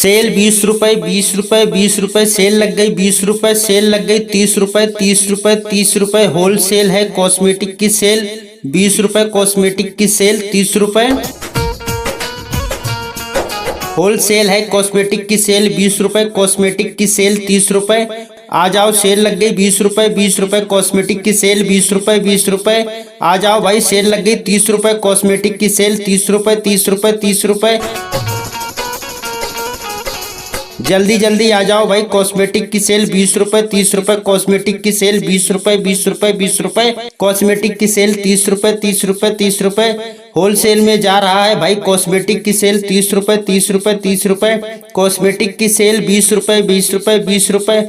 Cell 20 रुपए, 20 रुपए, 20 रुपए, सेल लग गई 20 रुपए, सेल लग गई 30 रुपए, 30 रुपए, 30 रुपए, होल सेल है कॉस्मेटिक की सेल 20 रुपए, कॉस्मेटिक की सेल 30 रुपए, होल सेल है कॉस्मेटिक की सेल 20 रुपए, कॉस्मेटिक की सेल 30 रुपए। आ जाओ, सेल लग गई 20 रुपए, 20 रुपए, कॉस्मेटिक की सेल 20 रुपए, 20 रुपए। आ जाओ भाई, सेल लग गई 30 रुपए, कॉस्मेटिक की सेल 30 रुपए, 30 रुपए, 30 रुपए। जल्दी जल्दी आ जाओ भाई, कॉस्मेटिक की सेल 20 रुपए, 30 रुपए, कॉस्मेटिक की सेल 20 रुपए, 20 रुपए, 20 रुपए, कॉस्मेटिक की सेल 30 रुपए, 30 रुपए, 30 रुपए। होल सेल में जा रहा है भाई कॉस्मेटिक की सेल 30 रुपए, 30 रुपए, 30 रुपए, कॉस्मेटिक की सेल 20 रुपए, 20 रुपए, 20 रुपए।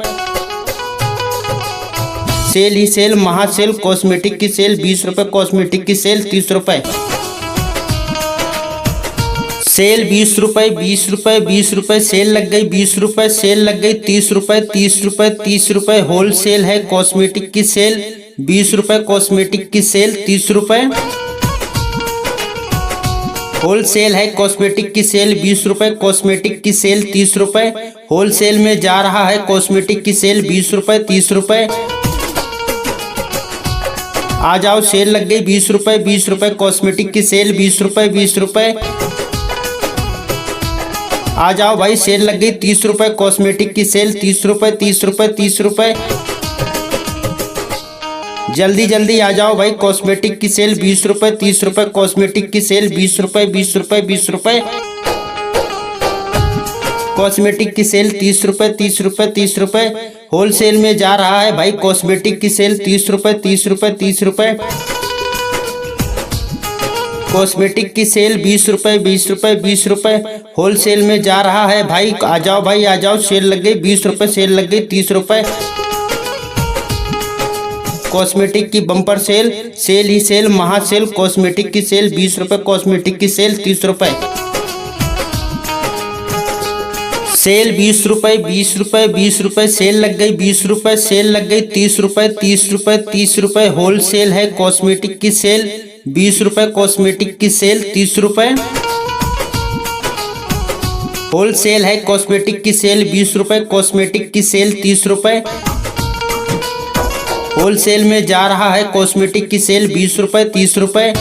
सेल ही सेल, महासेल, कॉस्मेटिक की सेल 20 रुपए, कॉस्मेटिक की सेल 30 रुपए। सेल 20 रुपए, 20 रुपए, 20 रुपए, सेल लग गई 20 रुपए, सेल लग गई 30 रुपए, 30 रुपए, 30 रुपए, होल सेल है कॉस्मेटिक की सेल 20 रुपए, कॉस्मेटिक की सेल 30 रुपए। होल सेल है कॉस्मेटिक की सेल 20 रुपए, कॉस्मेटिक की सेल 30 रुपए। होल सेल में जा रहा है कॉस्मेटिक की सेल 20 रुपए, 30 रुपए। आ जाओ, सेल लग गई 20 रुपए, 20 रुपए, कॉस्मेटिक की सेल 20 रुपए, 20 रुपए। आ जाओ भाई, सेल लग गई 30 रुपए, कॉस्मेटिक की सेल 30 रुपए, 30 रुपए, 30 रुपए। जल्दी जल्दी आ जाओ भाई, कॉस्मेटिक की सेल 20 रुपए, 30 रुपए, कॉस्मेटिक की सेल 20 रुपए, 20 रुपए, 20 रुपए। कॉस्मेटिक की सेल 30 रुपए, 30 रुपए, 30 रुपए। होल सेल में जा रहा है भाई कॉस्मेटिक की सेल 30 रुपए, 30 रुपए, 30 रुपए। कॉस्मेटिक की सेल 20 रुपए, 20 रुपए, 20 रुपए। होल सेल में जा रहा है भाई, आ जाओ भाई, आ जाओ, सेल लग गई 20 रुपए, सेल लग गई 30 रुपए। कॉस्मेटिक की बम्पर सेल, सेल ही सेल, महासेल, कॉस्मेटिक की सेल 20 रुपए, कॉस्मेटिक की सेल 30 रुपए। सेल 20 रुपए, 20 रुपए, 20 रुपए, सेल लग गई 20 रुपए, सेल लग गई 30 रुपए, 30 रुपए, 30 रुपए। होल सेल है कॉस्मेटिक की सेल 20 रुपए, कॉस्मेटिक की सेल 30 रुपए। होल सेल है कॉस्मेटिक की सेल 20 रुपए, कॉस्मेटिक की सेल 30 रुपए। होल सेल में जा रहा है कॉस्मेटिक की सेल 20 रुपए, 30 रुपए।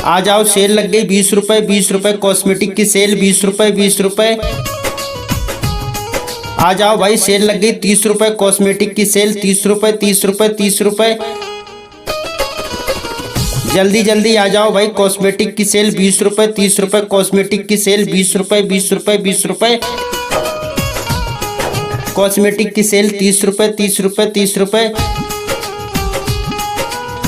आ जाओ, सेल लग गई 20 रुपए, 20 रुपए, कॉस्मेटिक की सेल 20 रुपए, 20 रुपए। आ जाओ भाई, सेल लग गई 30 रुपए, कॉस्मेटिक की सेल 30 रुपए, 30 रुपए, 30 रुपए। जल्दी जल्दी आ जाओ भाई, कॉस्मेटिक की सेल 20 रुपए, 30 रुपए, कॉस्मेटिक की सेल 20 रुपए, 20 रुपए, 20 रुपए। कॉस्मेटिक की सेल 30 रुपए, 30 रुपए, 30 रुपए।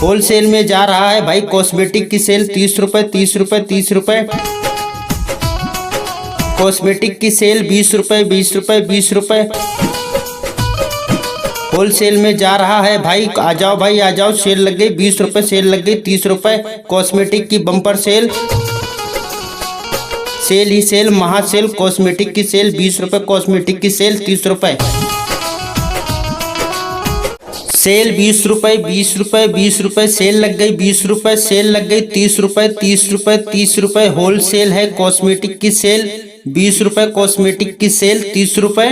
होल सेल में जा रहा है भाई कॉस्मेटिक की सेल 30 रुपए, 30 रुपए, 30 रुपए। कॉस्मेटिक की सेल 20 रुपए, 20 रुपए, 20 रुपए। होल सेल में जा रहा है भाई, आ जाओ भाई, आ जाओ, सेल लग गई 20 रुपए, सेल लग गई 30 रुपए। कॉस्मेटिक की बम्पर सेल, सेल ही सेल, महासेल, कॉस्मेटिक की सेल 20 रुपए, कॉस्मेटिक की सेल 30 रुपए। सेल 20 रुपए, 20 रुपए, 20 रुपए, सेल लग गई 20 रुपए, सेल लग गई 30 रुपए, 30 रुपए, 30 रुपए। होल सेल है कॉस्मेटिक की सेल 20 रुपए, कॉस्मेटिक की सेल 30 रुपए।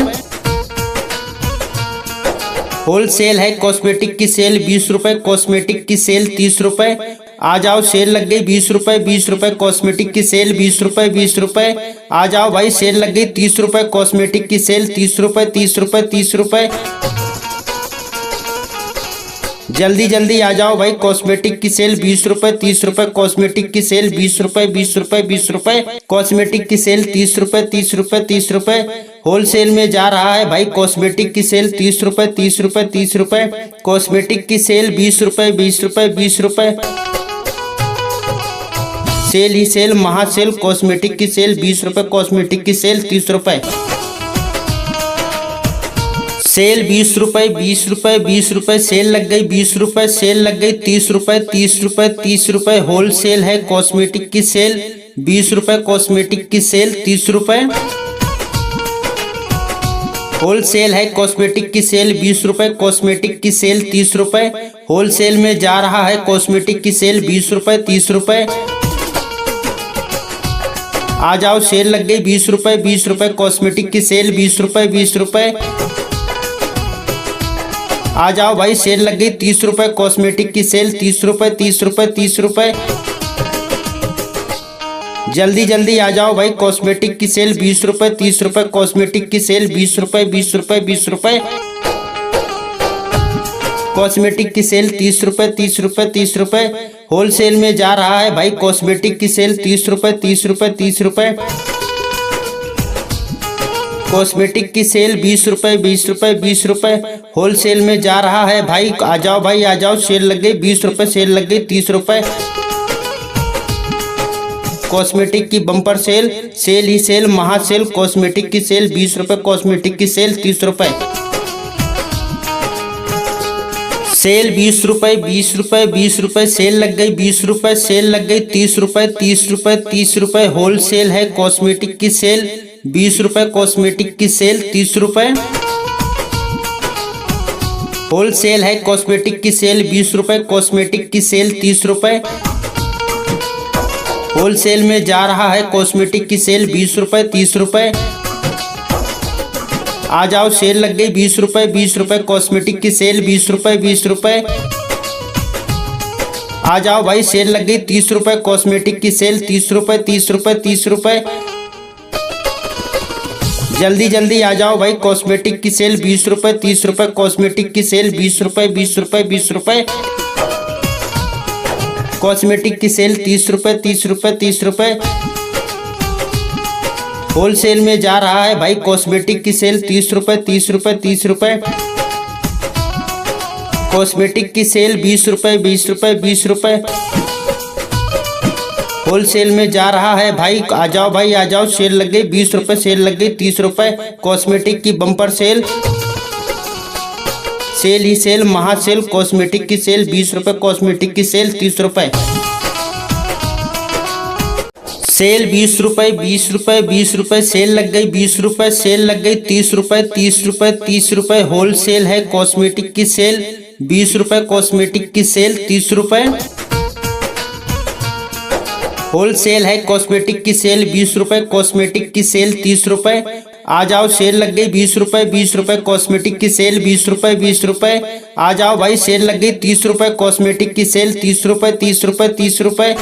होल सेल है कॉस्मेटिक की सेल 20 रुपए, कॉस्मेटिक की सेल 30 रुपए। आ जाओ, सेल लग गई 20 रुपए, 20 रुपए, कॉस्मेटिक की सेल 20 रुपए, 20 रुपए। आ जाओ भाई, सेल लग गई 30 रुपए, कॉस्मेटिक की सेल 30 रुपए, 30 रुपए, 30 रुपए। जल्दी जल्दी आ जाओ भाई, कॉस्मेटिक की सेल 20 रुपए, 30 रुपए, कॉस्मेटिक की सेल 20 रुपए, 20 रुपए, 20 रुपए। कॉस्मेटिक की सेल 30 रुपए, 30 रुपए, 30 रुपए। होल सेल में जा रहा है भाई कॉस्मेटिक की सेल 30 रुपए, 30 रुपए, 30 रुपए। कॉस्मेटिक की सेल 20 रुपए, 20 रुपए, 20 रुपए। सेल ही सेल, महासेल, कॉस्मेटिक की सेल 20 रुपए, कॉस्मेटिक की सेल 30 रुपए। सेल 20 रुपए, 20 रुपए, 20 रुपए, सेल लग गई 20 रुपए, सेल लग गई 30 रुपए, 30 रुपए, 30 रुपए। होल सेल है कॉस्मेटिक की सेल 20 रुपए, कॉस्मेटिक की सेल 30 रुपए। होल सेल है कॉस्मेटिक की सेल 20 रुपए, कॉस्मेटिक की सेल 30 रुपए। होल सेल में जा रहा है कॉस्मेटिक की सेल 20 रुपए, 30 रुपए। आ जाओ सेल लग गई 20 रुपए 20 रुपए कॉस्मेटिक की सेल 20 रुपए 20 रुपए। आ जाओ भाई सेल लग गई 30 रुपए कॉस्मेटिक की सेल 30 रुपए 30 रुपए 30 रुपए। जल्दी जल्दी आ जाओ भाई कॉस्मेटिक की सेल 20 रुपए 30 रुपए कॉस्मेटिक की सेल 20 रुपए 20 रुपए 20 रुपए। कॉस्मेटिक की सेल 30 रुपए 30 रुपए 30 रुपए। होलसेल में जा रहा है भाई कॉस्मेटिक की सेल 30 रुपए 30 रुपए 30 रुपए। कॉस्मेटिक की सेल 20 रुपए 20 रुपए 20 रुपए। होलसेल में जा रहा है भाई, आ जाओ भाई आ जाओ, सेल लग गई 20 रुपए सेल लग गई 30 रुपए। कॉस्मेटिक की बम्पर सेल, सेल ही सेल महासेल। कॉस्मेटिक की सेल 20 रुपए कॉस्मेटिक की सेल 30 रुपए। सेल 20 रुपए 20 रुपए 20 रुपए। सेल लग गई 20 रुपए सेल लग गई 30 रुपए 30 रुपए 30 रुपए। होलसेल है कॉस्मेटिक की सेल 20 रुपए कॉस्मेटिक की सेल 30 रुपए। होलसेल है कॉस्मेटिक की सेल 20 रुपए कॉस्मेटिक की सेल 30 रुपए। होलसेल में जा रहा है कॉस्मेटिक की सेल 20 रुपए 30 रुपए। आ जाओ सेल लग गई 20 रुपए 20 रुपए कॉस्मेटिक की सेल 20 रुपए 20 रुपए। आ जाओ भाई सेल लग गई 30 रुपए कॉस्मेटिक की सेल 30 रुपए 30 रुपए 30 रुपए। जल्दी जल्दी आ जाओ भाई कॉस्मेटिक की सेल 20 रुपए 30 रुपए कॉस्मेटिक की सेल 20 रुपए 20 रुपए 20 रुपए। कॉस्मेटिक की सेल 30 रुपए 30 रुपए 30 रुपए। होलसेल में जा रहा है भाई कॉस्मेटिक की सेल 30 रुपए 30 रुपए 30 रुपए। कॉस्मेटिक की सेल 20 रुपए 20 रुपए 20 रुपए। होलसेल में जा रहा है भाई, आ जाओ भाई आ जाओ, सेल लग गई 20 रुपए सेल लग गई 30 रुपए। कॉस्मेटिक की बम्पर सेल, सेल ही सेल महासेल। कॉस्मेटिक की सेल 20 रुपए कॉस्मेटिक की सेल 30 रुपए। सेल 20 रुपए 20 रुपए 20 रुपए। सेल लग गई 20 रुपए सेल लग गई 30 रुपए 30 रुपए 30 रुपए। होलसेल है कॉस्मेटिक की सेल 20 रुपए कॉस्मेटिक की सेल 30 रुपए। होलसेल है कॉस्मेटिक की सेल 20 रुपए कॉस्मेटिक की सेल 30 रुपए। आ जाओ सेल लग गई 20 रुपए 20 रुपए कॉस्मेटिक की सेल 20 रुपए 20 रुपए। आ जाओ भाई सेल लग गई 30 रुपए कॉस्मेटिक की सेल 30 रुपए 30 रुपए 30 रुपए।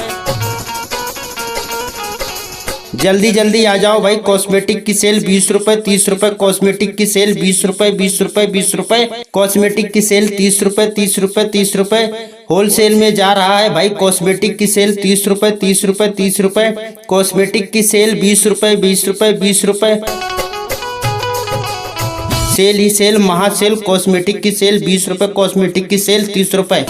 जल्दी जल्दी आ जाओ भाई कॉस्मेटिक की सेल 20 रुपए 30 रुपए कॉस्मेटिक की सेल 20 रुपए 20 रुपए 20 रुपए। कॉस्मेटिक की सेल 30 रुपए 30 रुपए 30 रुपए। होलसेल में जा रहा है भाई कॉस्मेटिक की सेल 30 रुपए 30 रुपए 30 रुपए। कॉस्मेटिक की सेल 20 रुपए 20 रुपए 20 रुपए। सेल ही सेल महासेल। कॉस्मेटिक की सेल 20 रुपए कॉस्मेटिक की सेल 30 रुपए।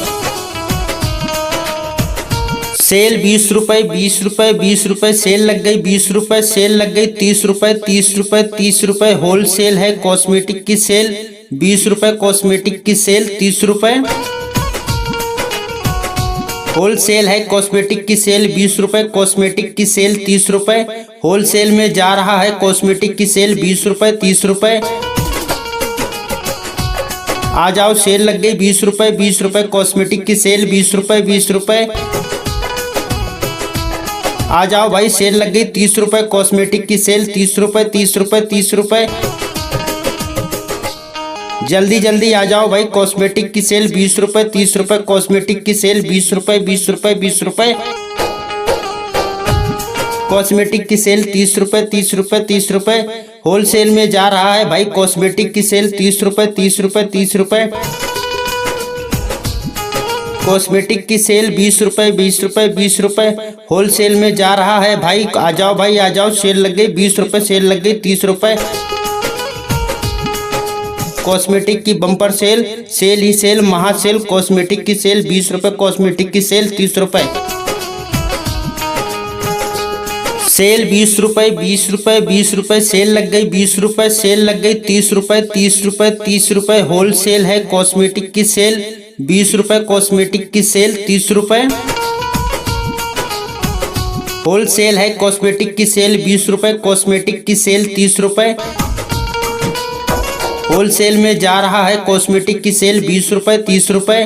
सेल 20 रुपए 20 रुपए 20 रुपए। सेल लग गई 20 रुपए सेल लग गई 30 रुपए 30 रुपए 30 रुपए। होलसेल है कॉस्मेटिक की सेल 20 रुपए कॉस्मेटिक की सेल 30 रुपए। होलसेल है कॉस्मेटिक की सेल 20 रुपए कॉस्मेटिक की सेल 30 रुपए। होलसेल में जा रहा है कॉस्मेटिक की सेल 20 रुपए 30 रुपए। आ जाओ सेल लग गई 20 रुपए 20 रुपए कॉस्मेटिक की सेल 20 रुपए 20 रुपए। आ जाओ भाई सेल लग गई 30 रुपए कॉस्मेटिक की सेल 30 रुपए 30 रुपए 30 रुपए। जल्दी जल्दी आ जाओ भाई कॉस्मेटिक की सेल 20 रुपए 30 रुपए कॉस्मेटिक की सेल 20 रुपए 20 रुपए 20 रुपए। कॉस्मेटिक की सेल 30 रुपए 30 रुपए 30 रुपए। होलसेल में जा रहा है भाई कॉस्मेटिक की सेल 30 रुपए 30 रुपए 30 रुपए। कॉस्मेटिक की सेल 20 रुपए 20 रुपए 20 रुपए। होलसेल में जा रहा है भाई, आ जाओ भाई आ जाओ, सेल लग गई 20 रुपए सेल लग गई 30 रुपए। कॉस्मेटिक की बम्पर सेल, सेल ही सेल महासेल। कॉस्मेटिक की सेल 20 रुपए कॉस्मेटिक की सेल 30 रुपए। सेल 20 रुपए 20 रुपए 20 रुपए। सेल लग गई 20 रुपए सेल लग गई 30 रुपए 30 रुपए 30 रुपए। होलसेल है कॉस्मेटिक की सेल 20 रुपए कॉस्मेटिक की सेल 30 रुपए। होलसेल है कॉस्मेटिक की सेल 20 रुपए कॉस्मेटिक की सेल 30 रुपए। होलसेल में जा रहा है कॉस्मेटिक की सेल 20 रुपए 30 रुपए।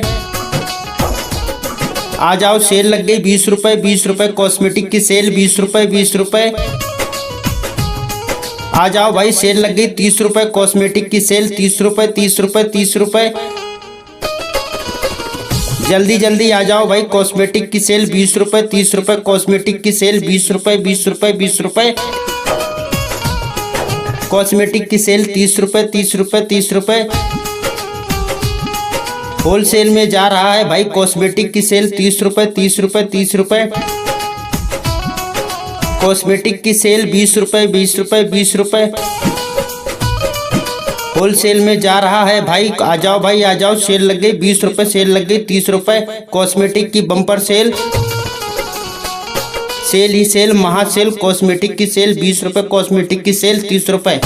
आ जाओ सेल लग गई 20 रुपए 20 रुपए कॉस्मेटिक की सेल 20 रुपए 20 रुपए। आ जाओ भाई सेल लग गई 30 रुपए कॉस्मेटिक की सेल 30 रुपए 30 रुपए 30 रुपए। जल्दी जल्दी आ जाओ भाई कॉस्मेटिक की सेल 20 रुपए 30 रुपए कॉस्मेटिक की सेल 20 रुपए 20 रुपए 20 रुपए। कॉस्मेटिक की सेल 30 रुपए 30 रुपए 30 रुपए। होलसेल में जा रहा है भाई कॉस्मेटिक की सेल 30 रुपए 30 रुपए 30 रुपए। कॉस्मेटिक की सेल 20 रुपए 20 रुपए 20 रुपए। होलसेल में जा रहा है भाई, आ जाओ भाई आ जाओ, सेल लग गई 20 रुपए सेल लग गई 30 रुपए कॉस्मेटिक की बम्पर सेल। सेल ही सेल महासेल कॉस्मेटिक की सेल 20 रुपए कॉस्मेटिक की सेल 30 रुपए।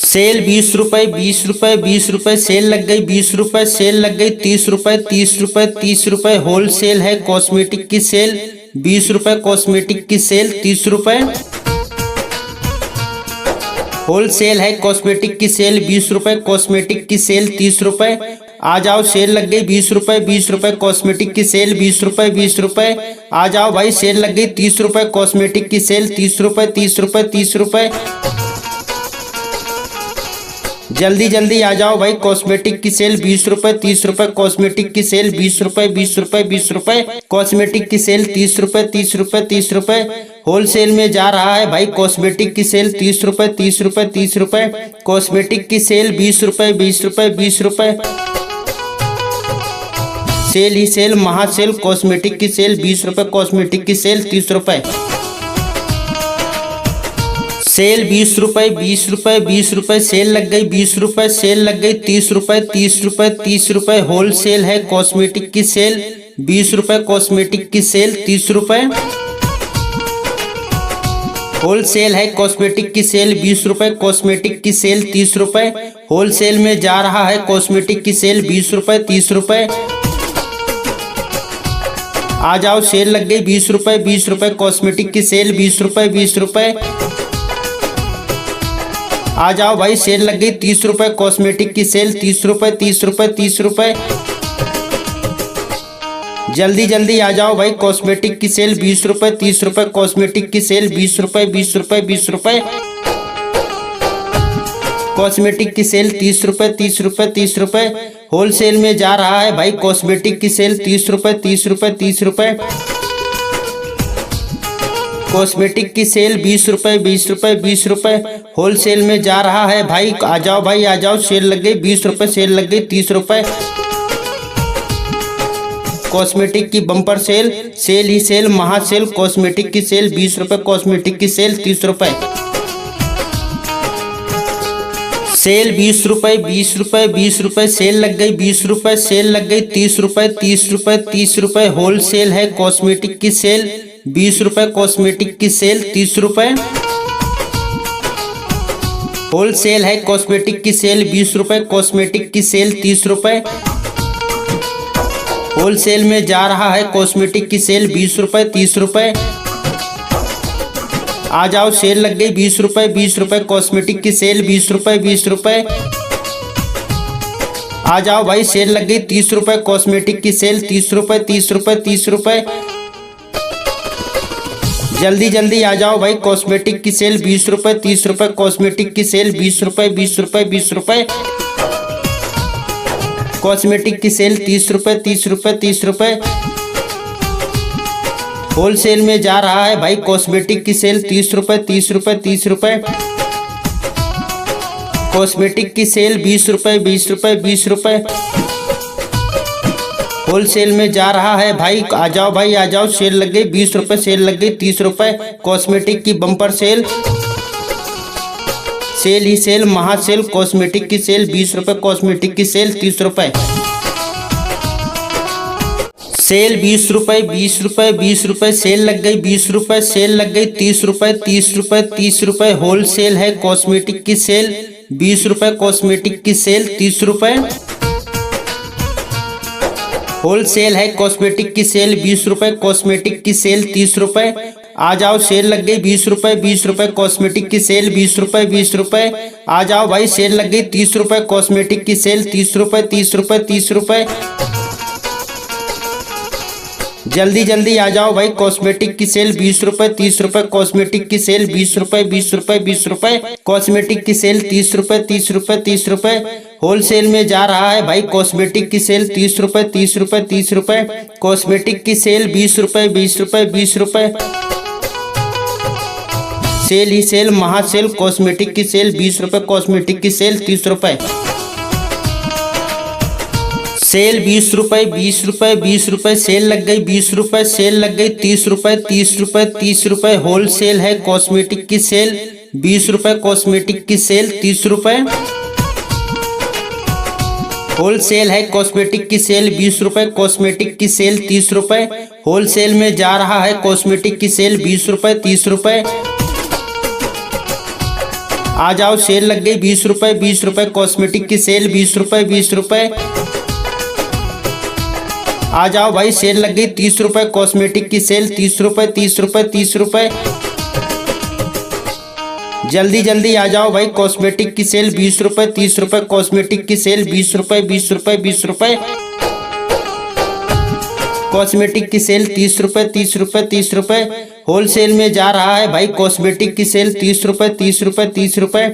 सेल 20 रुपए 20 रुपए 20 रुपए सेल लग गई 20 रुपए सेल लग गई 30 रुपए 30 रुपए 30 रुपए। होलसेल है कॉस्मेटिक की सेल 20 रुपए कॉस्मेटिक की सेल 30 रुपए। होलसेल है कॉस्मेटिक की सेल 20 रुपए कॉस्मेटिक की सेल 30 रुपए। आ जाओ सेल लग गई 20 रुपए 20 रुपए कॉस्मेटिक की सेल 20 रुपए 20 रुपए। आ जाओ भाई सेल लग गई 30 रुपए कॉस्मेटिक की सेल 30 रुपए 30 रुपए 30 रुपए। जल्दी जल्दी आ जाओ भाई कॉस्मेटिक की सेल 20 रुपए 30 रुपए कॉस्मेटिक की सेल 20 रुपए 20 रुपए 20 रुपए। कॉस्मेटिक की सेल 30 रुपए 30 रुपए 30 रुपए। होलसेल में जा रहा है भाई कॉस्मेटिक की सेल 30 रुपए 30 रुपए 30 रुपए। कॉस्मेटिक की सेल 20 रुपए 20 रुपए 20 रुपए। सेल ही सेल महासेल कॉस्मेटिक की सेल 20 रुपए कॉस्मेटिक की सेल 30 रुपए। सेल 20 रुपए 20 रुपए 20 रुपए सेल लग गई 20 रुपए सेल लग गई 30 रुपए 30 रुपए 30 रुपए। होलसेल है कॉस्मेटिक की सेल 20 रुपए कॉस्मेटिक की सेल 30 रुपए। होलसेल है कॉस्मेटिक की सेल 20 रुपए कॉस्मेटिक की सेल 30 रुपए। होलसेल में जा रहा है कॉस्मेटिक की सेल 20 रुपए 30 रुपए। आ जाओ सेल लग गई 20 रुपए 20 रुपए कॉस्मेटिक की सेल 20 रुपए 20 रुपए। आ जाओ भाई सेल लग गई 30 रुपए कॉस्मेटिक की सेल 30 रुपए 30 रुपए 30 रुपए। जल्दी जल्दी आ जाओ भाई कॉस्मेटिक की सेल 20 रुपए 30 रुपए कॉस्मेटिक की सेल 20 रुपए 20 रुपए 20 रुपए। कॉस्मेटिक की सेल 30 रुपए 30 रुपए 30 रुपए। होलसेल में जा रहा है भाई कॉस्मेटिक की सेल 30 रुपए 30 रुपए 30 रुपए। कॉस्मेटिक की सेल 20 रुपए 20 रुपए 20 रुपए। होलसेल में जा रहा है भाई, आ जाओ भाई आ जाओ, सेल लग गई 20 रुपए सेल लग गई 30 रुपए। कॉस्मेटिक की बम्पर सेल, सेल ही सेल महासेल कॉस्मेटिक की सेल 20 रुपए कॉस्मेटिक की सेल 30 रुपए। सेल 20 रुपए 20 रुपए 20 रुपए सेल लग गई 20 रुपए सेल लग गई 30 रुपए 30 रुपए 30 रुपए। होलसेल है कॉस्मेटिक की सेल 20 रुपए कॉस्मेटिक की सेल 30 रुपए। होलसेल है कॉस्मेटिक की सेल 20 रुपए कॉस्मेटिक की सेल 30 रुपए। होलसेल में जा रहा है कॉस्मेटिक की सेल 20 रुपए 30 रुपए। आ जाओ सेल लग गई 20 रुपए 20 रुपए कॉस्मेटिक की सेल 20 रुपए 20 रुपए। आ जाओ भाई सेल लग गई 30 रुपए कॉस्मेटिक की सेल 30 रुपए 30 रुपए 30 रुपए। जल्दी जल्दी आ जाओ भाई कॉस्मेटिक की सेल 20 रुपए 30 रुपए कॉस्मेटिक की सेल 20 रुपए 20 रुपए 20 रुपए। कॉस्मेटिक की सेल 30 रुपए 30 रुपए 30 रुपए। होलसेल में जा रहा है भाई कॉस्मेटिक की सेल 30 रुपए 30 रुपए 30 रुपए। कॉस्मेटिक की सेल 20 रुपए 20 रुपए 20 रुपए। होलसेल में जा रहा है भाई, आ जाओ भाई आ जाओ, सेल लग गई 20 रुपए सेल लग गई 30 रुपए। कॉस्मेटिक की बम्पर सेल, सेल ही सेल महासेल कॉस्मेटिक की सेल 20 रुपए कॉस्मेटिक की सेल 30 रुपए। सेल 20 रुपए 20 रुपए 20 रुपए सेल लग गई 20 रुपए सेल लग गई 30 रुपए 30 रुपए 30 रुपए। होलसेल है कॉस्मेटिक की सेल 20 रुपए कॉस्मेटिक की सेल 30 रुपए। होलसेल है कॉस्मेटिक की सेल 20 रुपए कॉस्मेटिक की सेल 30 रुपए। आ जाओ सेल लग गई 20 रुपए 20 रुपए कॉस्मेटिक की सेल 20 रुपए 20 रुपए। आ जाओ भाई सेल लग गई 30 रुपए कॉस्मेटिक की सेल 30 रुपए 30 रुपए 30 रुपए। जल्दी जल्दी आ जाओ भाई, कॉस्मेटिक की सेल 20 रुपए 30 रुपए, कॉस्मेटिक की सेल 20 रुपए 20 रुपए 20 रुपए, कॉस्मेटिक की सेल 30 रुपए 30 रुपए 30 रुपए, होलसेल में जा रहा है भाई कॉस्मेटिक की सेल 30 रुपए 30 रुपए 30 रुपए, कॉस्मेटिक की सेल 20 रुपए 20 रुपए 20 रुपए, सेल ही सेल महासेल, कॉस्मेटिक की सेल 20 रुपए, कॉस्मेटिक की सेल 30 रुपए, सेल 20 रुपए 20 रुपए 20 रुपए, सेल लग गई 20 रुपए, सेल लग गई 30 रुपए 30 रुपए 30 रुपए, होलसेल है कॉस्मेटिक की सेल 20 रुपए, कॉस्मेटिक की सेल 30 रुपए, होलसेल है कॉस्मेटिक की सेल 20 रुपए, कॉस्मेटिक की सेल 30 रुपए, होलसेल में जा रहा है कॉस्मेटिक की सेल 20 रुपए 30 रुपए, आ जाओ सेल लग गई 20 रुपए 20 रुपए, कॉस्मेटिक की सेल 20 रुपए 20 रुपए, आ जाओ भाई सेल लग गई 30 रुपए, कॉस्मेटिक की सेल 30 रुपए 30 रुपए 30 रुपए, जल्दी जल्दी आ जाओ भाई, कॉस्मेटिक की सेल 20 रुपए 30 रुपए, कॉस्मेटिक की सेल 20 रुपए 20 रुपए 20 रुपए, कॉस्मेटिक की सेल 30 रुपए 30 रुपए 30 रुपए, होलसेल में जा रहा है भाई कॉस्मेटिक की सेल 30 रुपए 30 रुपए 30 रुपए,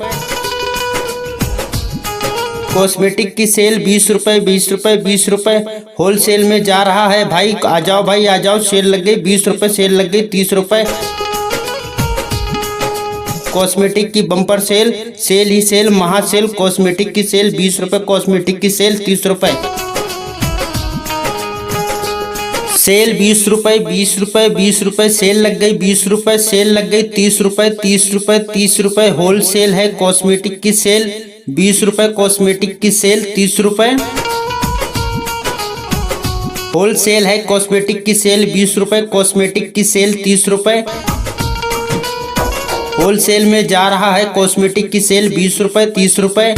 कॉस्मेटिक की सेल 20 रुपए 20 रुपए 20 रुपए, होलसेल में जा रहा है भाई, आ जाओ भाई आ जाओ, सेल लग गई 20 रुपए, सेल लग गई 30 रुपए, कॉस्मेटिक की बम्पर सेल, सेल ही सेल महासेल, कॉस्मेटिक की सेल 20 रुपए, कॉस्मेटिक की सेल 30 रुपए, सेल 20 रुपए 20 रुपए 20 रुपए, सेल लग गई 20 रुपए, सेल लग गई 30 रुपए 30 रुपए 30 रुपए, होलसेल है कॉस्मेटिक की सेल 20 रुपए, कॉस्मेटिक की सेल 30 रुपए, होलसेल है कॉस्मेटिक की सेल 20 रुपए, कॉस्मेटिक की सेल 30 रुपए, होलसेल में जा रहा है कॉस्मेटिक की सेल 20 रुपए 30 रुपए,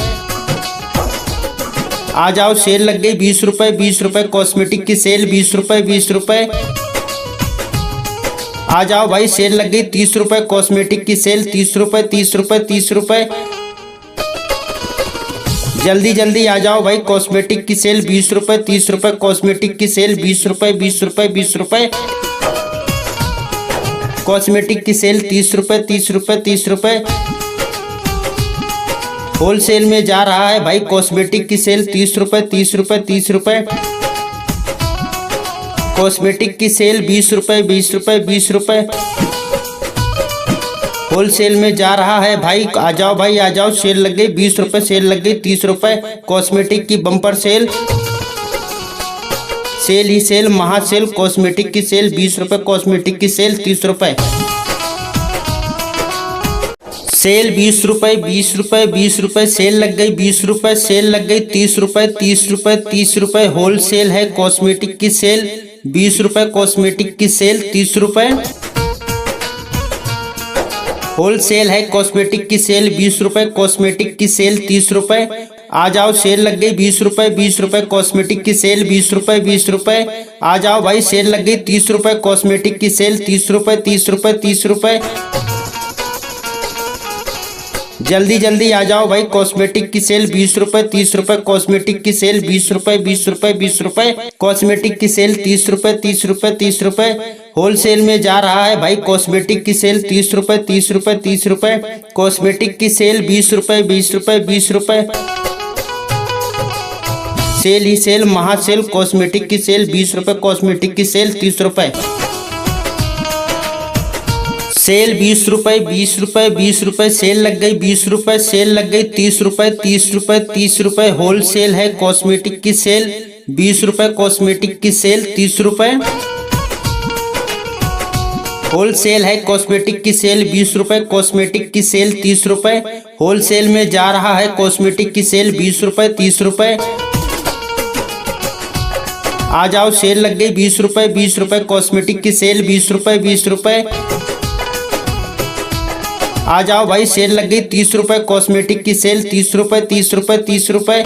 आ जाओ सेल लग गई 20 रुपए 20 रुपए, कॉस्मेटिक की सेल 20 रुपए 20 रुपए, आ जाओ भाई सेल लग गई 30 रुपए, कॉस्मेटिक की सेल 30 रुपए 30 रुपए 30 रुपए, जल्दी जल्दी आ जाओ भाई, कॉस्मेटिक की सेल 20 रुपए 30 रुपए, कॉस्मेटिक की सेल 20 रुपए 20 रुपए 20 रुपए, कॉस्मेटिक की सेल 30 रुपए 30 रुपए 30 रुपए, होलसेल में जा रहा है भाई कॉस्मेटिक की सेल 30 रुपए 30 रुपए 30 रुपए, कॉस्मेटिक की सेल 20 रुपए 20 रुपए 20 रुपए, होलसेल में जा रहा है भाई, आ जाओ भाई आ जाओ, सेल लग गई 20 रुपए, सेल लग गई 30 रुपए, कॉस्मेटिक की बम्पर सेल, सेल ही सेल महासेल, कॉस्मेटिक की सेल 20 रुपए, कॉस्मेटिक की सेल 30 रुपए, सेल 20 रुपए 20 रुपए 20 रुपए, सेल लग गई 20 रुपए, सेल लग गई 30 रुपए 30 रुपए 30 रुपए, होलसेल है कॉस्मेटिक की सेल 20 रुपए, कॉस्मेटिक की सेल 30 रुपए, होलसेल है कॉस्मेटिक की सेल 20 रुपए, कॉस्मेटिक की सेल 30 रुपए, आ जाओ सेल लग गई 20 रुपए 20 रुपए, कॉस्मेटिक की सेल 20 रुपए 20 रुपए, आ जाओ भाई सेल लग गई 30 रुपए, कॉस्मेटिक की सेल 30 रुपए 30 रुपए 30 रुपए, जल्दी जल्दी आ जाओ भाई, कॉस्मेटिक की सेल 20 रुपए 30 रुपए, कॉस्मेटिक की सेल 20 रुपए 20 रुपए 20 रुपए, कॉस्मेटिक की सेल 30 रुपए 30 रुपए 30 रुपए, होलसेल में जा रहा है भाई कॉस्मेटिक की सेल 30 रुपए 30 रुपए 30 रुपए, कॉस्मेटिक की सेल 20 रुपए 20 रुपए 20 रुपए, सेल ही सेल महासेल, कॉस्मेटिक की सेल 20 रुपए, कॉस्मेटिक की सेल 30 रुपए, सेल 20 रुपए 20 रुपए 20 रुपए, सेल लग गई 20 रुपए, सेल लग गई 30 रुपए 30 रुपए 30 रुपए, होलसेल है कॉस्मेटिक की सेल 20 रुपए, कॉस्मेटिक की सेल 30 रुपए, होलसेल है कॉस्मेटिक की सेल 20 रुपए, कॉस्मेटिक की सेल 30 रुपए, होलसेल में जा रहा है कॉस्मेटिक की सेल 20 रुपए 30 रुपए, आ जाओ सेल लग गई 20 रुपए 20 रुपए, कॉस्मेटिक की सेल 20 रुपए 20 रुपए, आ जाओ भाई सेल लग गई 30 रुपए, कॉस्मेटिक की सेल 30 रुपए 30 रुपए 30 रुपए,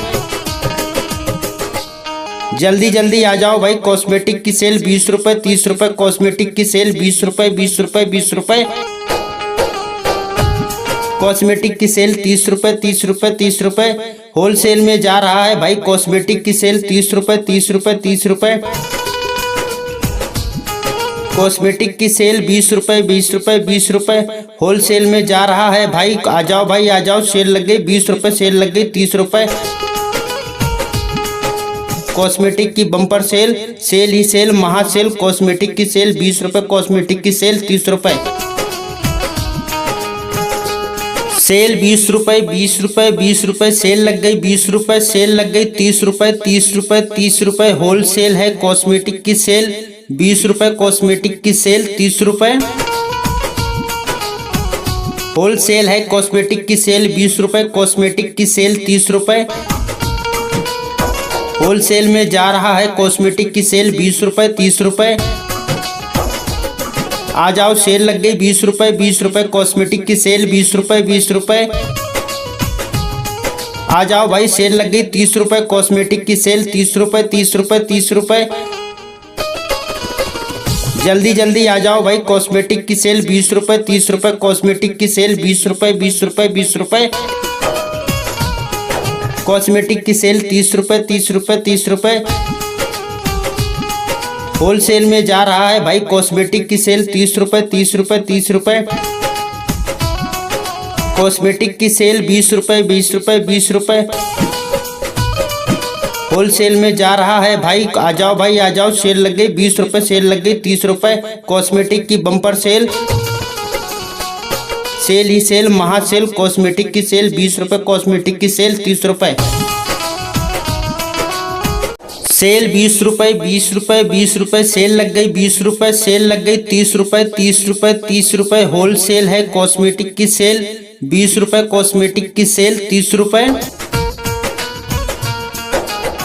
जल्दी जल्दी आ जाओ भाई, कॉस्मेटिक की सेल 20 रुपए 30 रुपए, कॉस्मेटिक की सेल 20 रुपए 20 रुपए 20 रुपए, कॉस्मेटिक की सेल 30 रुपए 30 रुपए 30 रुपए, होलसेल में जा रहा है भाई कॉस्मेटिक की सेल 30 रुपए 30 रुपए 30 रुपए, कॉस्मेटिक की सेल 20 रुपए 20 रुपए 20 रुपए होलसेल में जा रहा है भाई। आ जाओ भाई आ जाओ, सेल लग गई 20 रुपए, सेल लग गई 30 रुपए। कॉस्मेटिक की बम्पर सेल, सेल ही सेल महासेल। कॉस्मेटिक की सेल 20 रुपए, कॉस्मेटिक की सेल 30 रुपए। सेल 20 रुपए 20 रुपए 20 रुपए, सेल लग गई 20 रुपए, सेल लग गई 30 रुपए 30 रुपए 30 रुपए। होलसेल है कॉस्मेटिक की सेल 20 रुपए, कॉस्मेटिक की सेल 30 रुपए। होलसेल है कॉस्मेटिक की सेल 20 रुपए, कॉस्मेटिक की सेल 30 रुपए। होलसेल में जा रहा है कॉस्मेटिक की सेल 20 रुपए 30 रुपए। आ जाओ, सेल लग गई 20 रुपए 20 रुपए, कॉस्मेटिक की सेल 20 रुपए 20 रुपए। आ जाओ भाई, सेल लग गई 30 रुपए, कॉस्मेटिक की सेल 30 रुपए 30 रुपए 30 रुपए। जल्दी जल्दी आ जाओ भाई, कॉस्मेटिक की सेल 20 रुपए 30 रुपए, कॉस्मेटिक की सेल 20 रुपए 20 रुपए 20 रुपए। कॉस्मेटिक की सेल 30 रुपए 30 रुपए 30 रुपए। होलसेल में जा रहा है भाई कॉस्मेटिक की सेल 30 रुपए 30 रुपए 30 रुपए। कॉस्मेटिक की सेल 20 रुपए 20 रुपए 20 रुपए। होलसेल में जा रहा है भाई। आ जाओ भाई आ जाओ, सेल लग गई 20 रुपए, सेल लग गई 30 रुपए। कॉस्मेटिक की बम्पर सेल, सेल ही सेल महासेल। कॉस्मेटिक की सेल 20 रुपए, कॉस्मेटिक की सेल 30 रुपए। सेल 20 रुपए 20 रुपए 20 रुपए, सेल लग गई 20 रुपए, सेल लग गई 30 रुपए 30 रुपए 30 रुपए। होलसेल है कॉस्मेटिक की सेल 20 रुपए, कॉस्मेटिक की सेल 30 रुपए।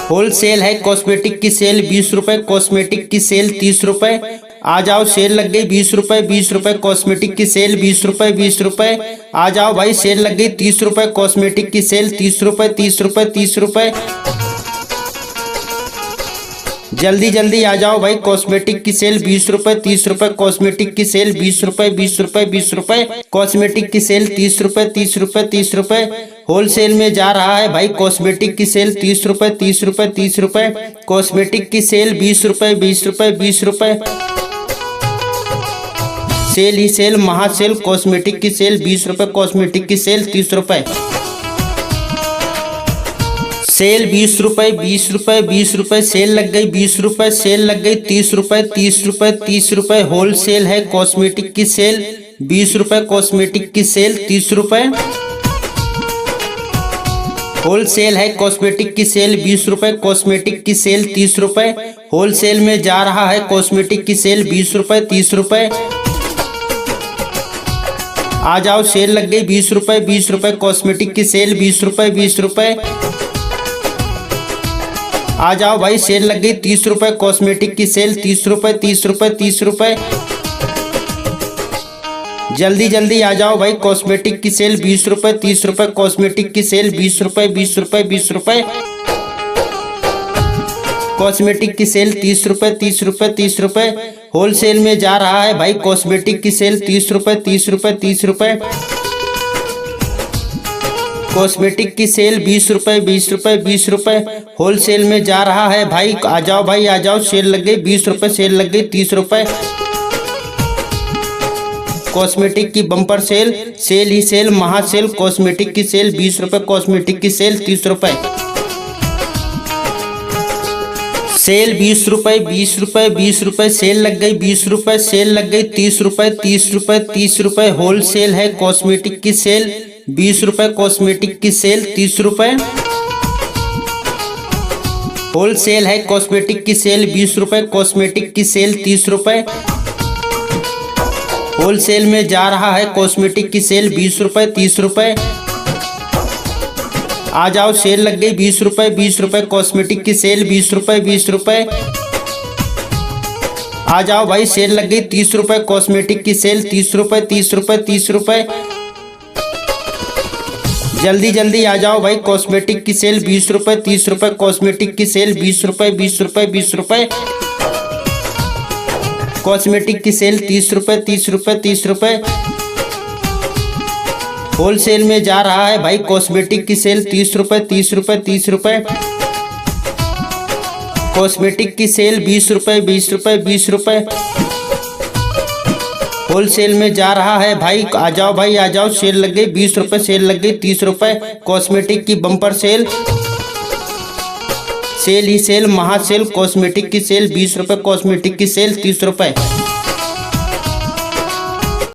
होलसेल है कॉस्मेटिक की सेल 20 रुपए, कॉस्मेटिक की सेल 30 रुपए। आ जाओ, सेल लग गई 20 रुपए 20 रुपए, कॉस्मेटिक की सेल 20 रुपए 20 रुपए। आ जाओ भाई, सेल लग गई 30 रुपए, कॉस्मेटिक की सेल 30 रुपए 30 रुपए 30 रुपए। जल्दी जल्दी आ जाओ भाई, कॉस्मेटिक की सेल 20 रुपए 30 रुपए, कॉस्मेटिक की सेल 20 रुपए 20 रुपए 20 रुपए। कॉस्मेटिक की सेल 30 रुपए 30 रुपए 30 रुपए। होलसेल में जा रहा है भाई कॉस्मेटिक की सेल 30 रुपए 30 रुपए 30 रुपए। कॉस्मेटिक की सेल 20 रुपए 20 रुपए 20 रुपए। सेल ही सेल महासेल। कॉस्मेटिक की सेल 20 रुपए, कॉस्मेटिक की सेल 30 रुपए। सेल 20 रुपए 20 रुपए 20 रुपए, सेल लग गई 20 रुपए, सेल लग गई 30 रुपए 30 रुपए 30 रुपए। होलसेल है कॉस्मेटिक की सेल 20 रुपए, कॉस्मेटिक की सेल 30 रुपए। होलसेल है कॉस्मेटिक की सेल 20 रुपए, कॉस्मेटिक की सेल 30 रुपए। होलसेल में जा रहा है कॉस्मेटिक की सेल 20 रुपए 30 रुपए। आ जाओ, सेल लग गई 20 रुपए 20 रुपए, कॉस्मेटिक की सेल 20 रुपए 20 रुपए। आ जाओ भाई, सेल लग गई 30 रुपए, कॉस्मेटिक की सेल 30 रुपए 30 रुपए 30 रुपए। जल्दी जल्दी आ जाओ भाई, कॉस्मेटिक की सेल 20 रुपए 30 रुपए, कॉस्मेटिक की सेल 20 रुपए 20 रुपए 20 रुपए। कॉस्मेटिक की सेल 30 रुपए 30 रुपए 30 रुपए। होलसेल में जा रहा है भाई कॉस्मेटिक की सेल 30 रुपए 30 रुपए 30 रुपए। कॉस्मेटिक की सेल 20 रुपए 20 रुपए 20 रुपए। होलसेल में जा रहा है भाई। आ जाओ भाई आ जाओ, सेल लग गई 20 रुपए, सेल लग गई 30 रुपए। कॉस्मेटिक की बम्पर सेल, सेल ही सेल महासेल। कॉस्मेटिक की सेल 20 रुपए, कॉस्मेटिक की सेल 30 रुपए। सेल 20 रुपए 20 रुपए 20 रुपए, सेल लग गई 20 रुपए, सेल लग गई 30 रुपए 30 रुपए 30 रुपए। होलसेल है कॉस्मेटिक की सेल 20 रुपए, कॉस्मेटिक की सेल 30 रुपए। होलसेल है कॉस्मेटिक की सेल 20 रुपए, कॉस्मेटिक की सेल 30 रुपए। होलसेल में जा रहा है कॉस्मेटिक की सेल 20 रुपए 30 रुपए। आ जाओ, सेल लग गई 20 रुपए 20 रुपए, कॉस्मेटिक की सेल 20 रुपए 20 रुपए। आ जाओ भाई, सेल लग गई 30 रुपए, कॉस्मेटिक की सेल 30 रुपए 30 रुपए 30 रुपए। जल्दी जल्दी आ जाओ भाई, कॉस्मेटिक की सेल 20 रुपए 30 रुपए, कॉस्मेटिक की सेल 20 रुपए 20 रुपए 20 रुपए। कॉस्मेटिक की सेल 30 रुपए 30 रुपए 30 रुपए। होलसेल में जा रहा है भाई कॉस्मेटिक की सेल 30 रुपए 30 रुपए 30 रुपए। कॉस्मेटिक की सेल 20 रुपए 20 रुपए 20 रुपए। होलसेल में जा रहा है भाई, आ जाओ भाई आ जाओ, सेल लग गई 20 रुपए, सेल लग गई 30 रुपए, कॉस्मेटिक की बम्पर सेल, सेल ही सेल, महासेल, कॉस्मेटिक की सेल 20 रुपए, कॉस्मेटिक की सेल 30 रुपए।